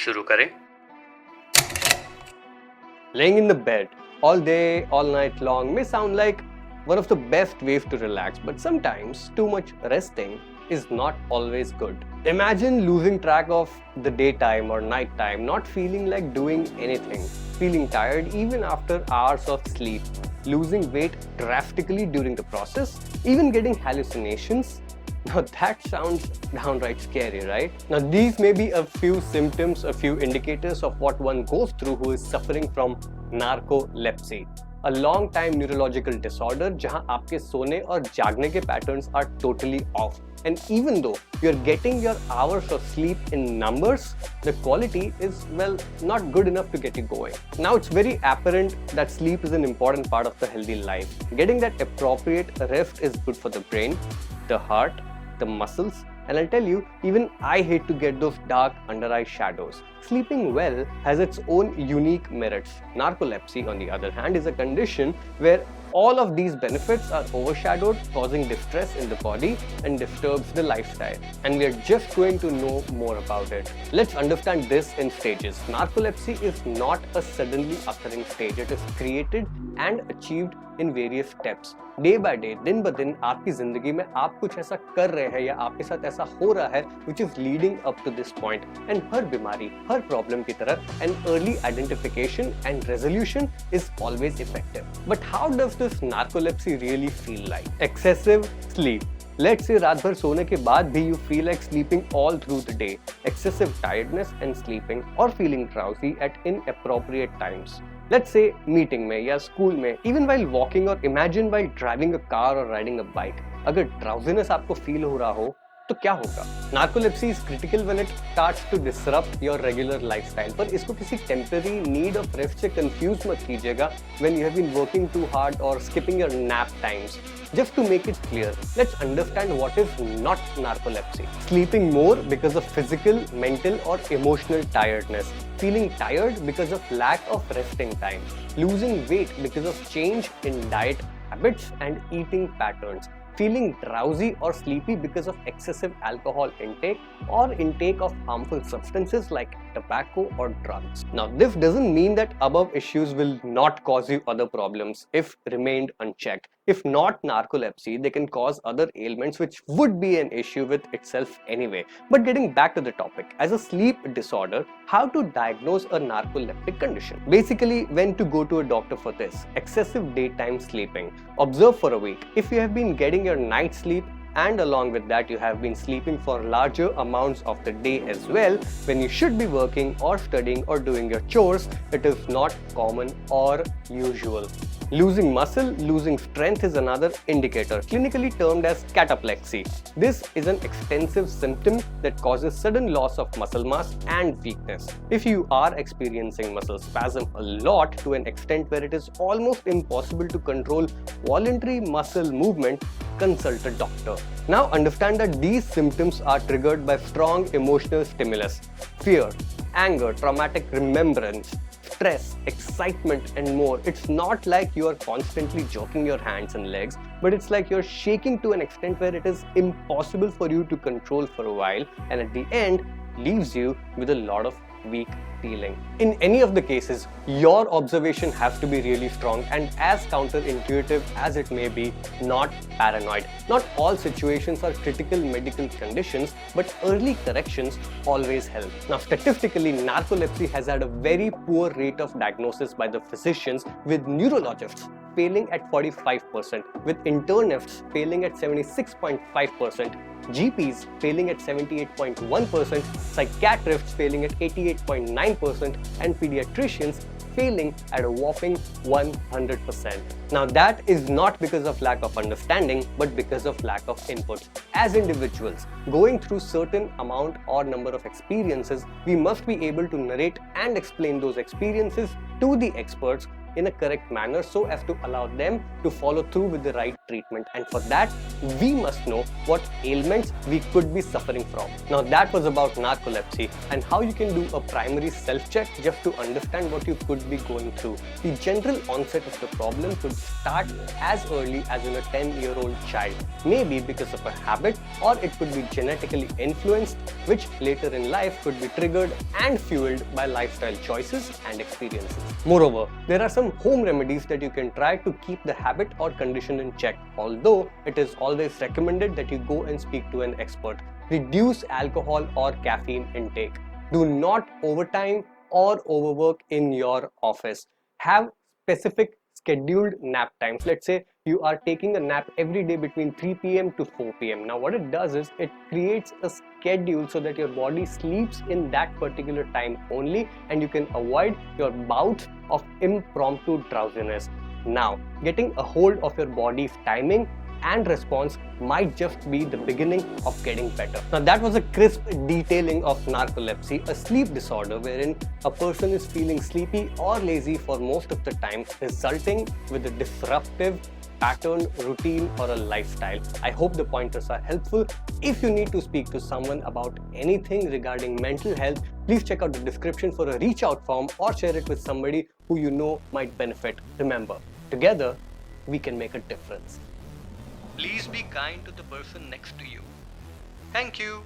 शुरू करें। Laying in the bed all day, all night long may sound like one of the best ways to relax, but sometimes too much resting is not always good. Imagine losing track of the daytime or nighttime, not feeling like doing anything, feeling tired even after hours of sleep, losing weight drastically during the process, even getting hallucinations. Now that sounds downright scary, right? Now these may be a few symptoms, a few indicators of what one goes through who is suffering from narcolepsy, a long time neurological disorder जहां आपके सोने और जागने के patterns are totally off. And even though you're getting your hours of sleep in numbers, the quality is, well, not good enough to get you going. Now it's very apparent that sleep is an important part of the healthy life. Getting that appropriate rest is good for the brain, the heart, the muscles, and I'll tell you, even I hate to get those dark under-eye shadows. Sleeping well has its own unique merits. Narcolepsy, on the other hand, is a condition where all of these benefits are overshadowed, causing distress in the body and disturbs the lifestyle. And we are just going to know more about it. Let's understand this in stages. Narcolepsy is not a suddenly occurring stage. It is created and achieved in various steps. Day by day, दिन ब दिन आपकी जिंदगी में आप कुछ ऐसा कर रहे हैं या आपके साथ ऐसा हो रहा है which is leading up to this point. And हर बीमारी, हर प्रॉब्लम की तरह an early identification and resolution is always effective. But how does this narcolepsy really feel like? Excessive sleep. Let's say रात भर सोने के बाद भी you feel like sleeping all through the day. Excessive tiredness and sleeping or feeling drowsy at inappropriate times. Let's say meeting में या school में, even while walking or imagine while driving a car or riding a bike, अगर drowsiness आपको feel हो रहा हो तो क्या होगा? Narcolepsy is critical when it starts to disrupt your regular lifestyle. पर इसको किसी temporary need of rest से confuse मत कीजिएगा when you have been working too hard or skipping your nap times. Just to make it clear, let's understand what is not narcolepsy. Sleeping more because of physical, mental or emotional tiredness. Feeling tired because of lack of resting time. Losing weight because of change in diet habits and eating patterns. Feeling drowsy or sleepy because of excessive alcohol intake or intake of harmful substances like tobacco or drugs. Now, this doesn't mean that above issues will not cause you other problems if remained unchecked. If not narcolepsy, they can cause other ailments which would be an issue with itself anyway. But getting back to the topic, as a sleep disorder, how to diagnose a narcoleptic condition? Basically, when to go to a doctor for this. Excessive daytime sleeping. Observe for a week. If you have been getting your night sleep and along with that you have been sleeping for larger amounts of the day as well, when you should be working or studying or doing your chores, it is not common or usual. Losing muscle, losing strength is another indicator, clinically termed as cataplexy. This is an extensive symptom that causes sudden loss of muscle mass and weakness. If you are experiencing muscle spasm a lot to an extent where it is almost impossible to control voluntary muscle movement, consult a doctor. Now understand that these symptoms are triggered by strong emotional stimulus, fear, anger, traumatic remembrance, stress, excitement and more. It's not like you are constantly jerking your hands and legs, but it's like you're shaking to an extent where it is impossible for you to control for a while and at the end leaves you with a lot of weak feeling. In any of the cases, your observation has to be really strong and as counterintuitive as it may be, not paranoid. Not all situations are critical medical conditions, but early corrections always help. Now, statistically, narcolepsy has had a very poor rate of diagnosis by the physicians, with neurologists failing at 45%, with internists failing at 76.5%, GPs failing at 78.1%, psychiatrists failing at 88.9%, and pediatricians failing at a whopping 100%. Now that is not because of lack of understanding, but because of lack of inputs. As individuals, going through certain amount or number of experiences, we must be able to narrate and explain those experiences to the experts in a correct manner so as to allow them to follow through with the right treatment, and for that, we must know what ailments we could be suffering from. Now, that was about narcolepsy and how you can do a primary self-check just to understand what you could be going through. The general onset of the problem could start as early as in a 10-year-old child, maybe because of a habit, or it could be genetically influenced, which later in life could be triggered and fueled by lifestyle choices and experiences. Moreover, there are some home remedies that you can try to keep the habit or condition in check, although it is always recommended that you go and speak to an expert. Reduce alcohol or caffeine intake. Do not overtime or overwork in your office. Have specific scheduled nap times. Let's say you are taking a nap every day between 3 p.m. to 4 p.m. Now, what it does is it creates a schedule so that your body sleeps in that particular time only, and you can avoid your bouts of impromptu drowsiness. Now, getting a hold of your body's timing and response might just be the beginning of getting better. Now, that was a crisp detailing of narcolepsy, a sleep disorder wherein a person is feeling sleepy or lazy for most of the time, resulting with a disruptive pattern, routine, or a lifestyle. I hope the pointers are helpful. If you need to speak to someone about anything regarding mental health, please check out the description for a reach out form or share it with somebody who you know might benefit. Remember, together we can make a difference. Please be kind to the person next to you. Thank you.